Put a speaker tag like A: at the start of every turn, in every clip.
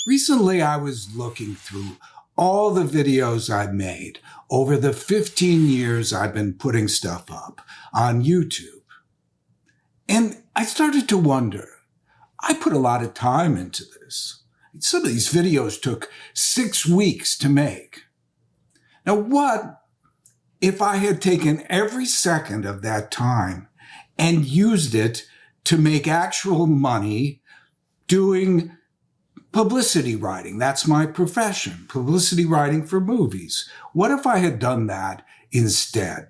A: Recently, I was looking through all the videos I've made over the 15 years I've been putting stuff up on YouTube. And I started to wonder, I put a lot of time into this. Some of these videos took 6 weeks to make. Now, what if I had taken every second of that time and used it to make actual money doing publicity writing? That's my profession, publicity writing for movies. What if I had done that instead?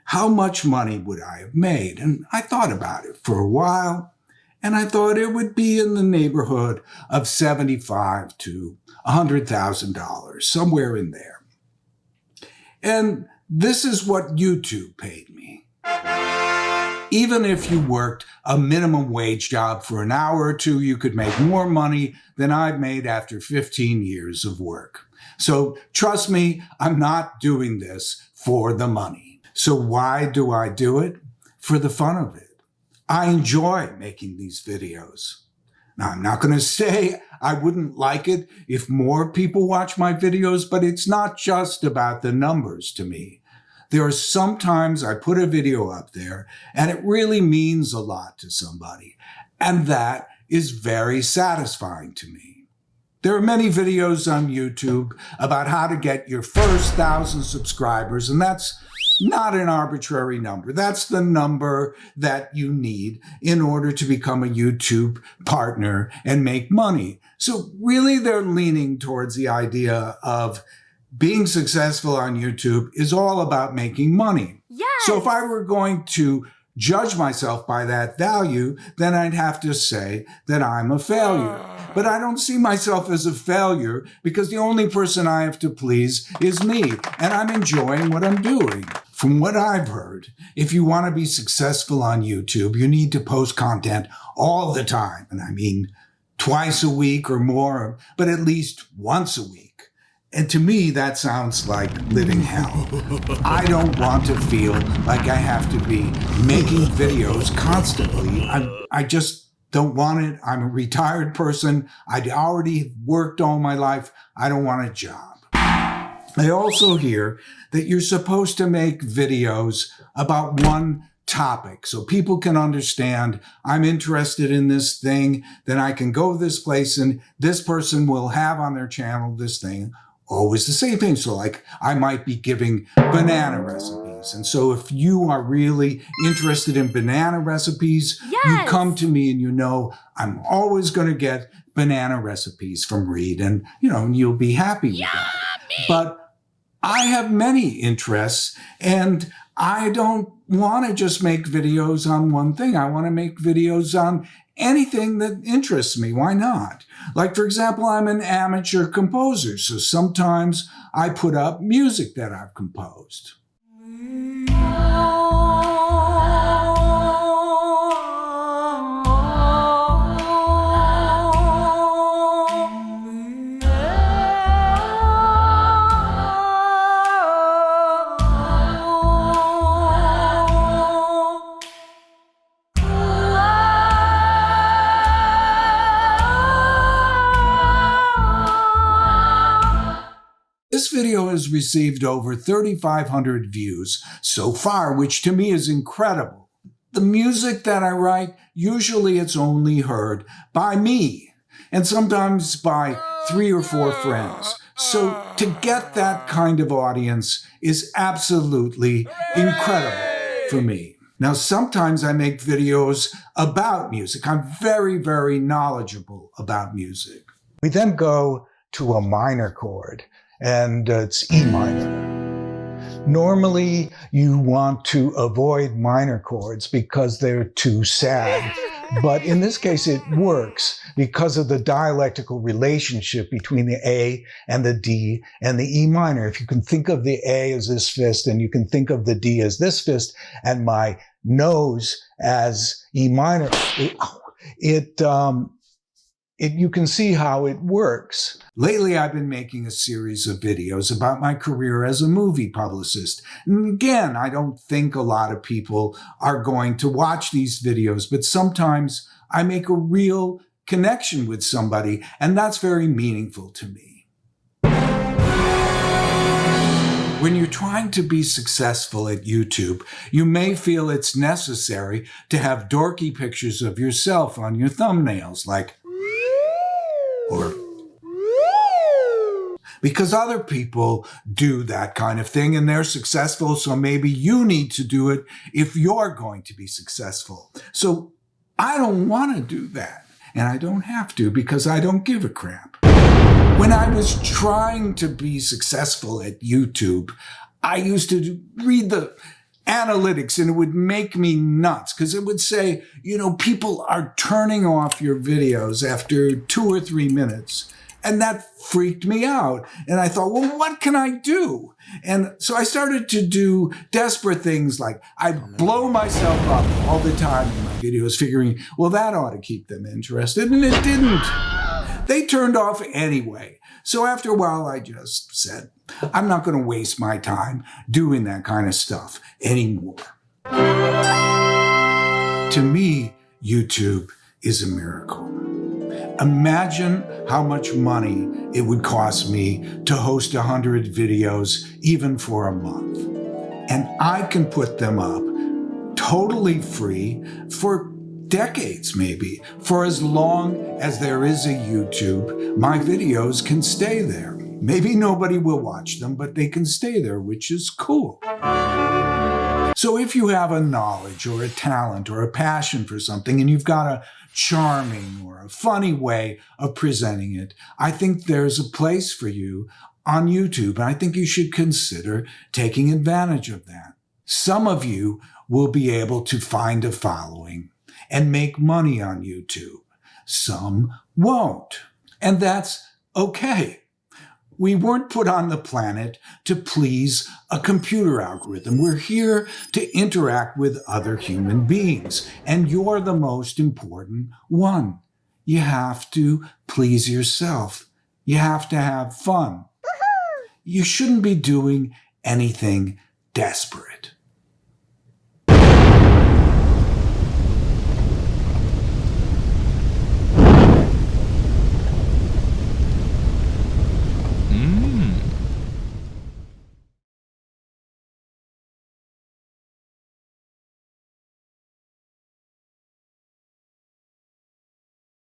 A: How much money would I have made? And I thought about it for a while, and I thought it would be in the neighborhood of $75,000 to $100,000, somewhere in there. And this is what YouTube paid me. Even if you worked a minimum wage job for an hour or two, you could make more money than I've made after 15 years of work. So trust me, I'm not doing this for the money. So why do I do it? For the fun of it. I enjoy making these videos. Now, I'm not going to say I wouldn't like it if more people watch my videos, but it's not just about the numbers to me. There are sometimes I put a video up there and it really means a lot to somebody. And that is very satisfying to me. There are many videos on YouTube about how to get your first 1,000 subscribers, and that's not an arbitrary number. That's the number that you need in order to become a YouTube partner and make money. So really they're leaning towards the idea of being successful on YouTube is all about making money.
B: Yes.
A: So if I were going to judge myself by that value, then I'd have to say that I'm a failure. But I don't see myself as a failure because the only person I have to please is me, and I'm enjoying what I'm doing. From what I've heard, if you want to be successful on YouTube, you need to post content all the time. And I mean, twice a week or more, but at least once a week. And to me, that sounds like living hell. I don't want to feel like I have to be making videos constantly. I just don't want it. I'm a retired person. I'd already worked all my life. I don't want a job. I also hear that you're supposed to make videos about one topic so people can understand I'm interested in this thing, then I can go this place and this person will have on their channel this thing. Always the same thing. So like I might be giving banana recipes. And so if you are really interested in banana recipes,
B: Yes.
A: you come to me and you know I'm always going to get banana recipes from Reed and, and you'll be happy with that. But I have many interests and I don't want to just make videos on one thing. I want to make videos on anything that interests me. Why not? Like, for example, I'm an amateur composer, so sometimes I put up music that I've composed. This video has received over 3,500 views so far, which to me is incredible. The music that I write, usually it's only heard by me and sometimes by 3 or 4 friends. So to get that kind of audience is absolutely incredible for me. Now, sometimes I make videos about music. I'm very, very knowledgeable about music. We then go to a minor chord. And it's E minor. Normally, you want to avoid minor chords because they're too sad. But in this case, it works because of the dialectical relationship between the A and the D and the E minor. If you can think of the A as this fist and you can think of the D as this fist and my nose as E minor, you can see how it works. Lately, I've been making a series of videos about my career as a movie publicist. And again, I don't think a lot of people are going to watch these videos, but sometimes I make a real connection with somebody, and that's very meaningful to me. When you're trying to be successful at YouTube, you may feel it's necessary to have dorky pictures of yourself on your thumbnails, like, or because other people do that kind of thing and they're successful, so maybe you need to do it if you're going to be successful. So I don't want to do that, and I don't have to because I don't give a crap. When I was trying to be successful at YouTube, I used to read the analytics and it would make me nuts because it would say, people are turning off your videos after 2 or 3 minutes. And that freaked me out. And I thought, well, what can I do? And so I started to do desperate things like I'd blow myself up all the time in my videos, figuring, well, that ought to keep them interested. And it didn't. They turned off anyway. So after a while, I just said, I'm not going to waste my time doing that kind of stuff anymore. To me, YouTube is a miracle. Imagine how much money it would cost me to host 100 videos, even for a month. And I can put them up totally free for decades, maybe. For as long as there is a YouTube, my videos can stay there. Maybe nobody will watch them, but they can stay there, which is cool. So if you have a knowledge or a talent or a passion for something and you've got a charming or a funny way of presenting it, I think there's a place for you on YouTube, and I think you should consider taking advantage of that. Some of you will be able to find a following and make money on YouTube. Some won't, and that's okay. We weren't put on the planet to please a computer algorithm. We're here to interact with other human beings, and you're the most important one. You have to please yourself. You have to have fun. You shouldn't be doing anything desperate.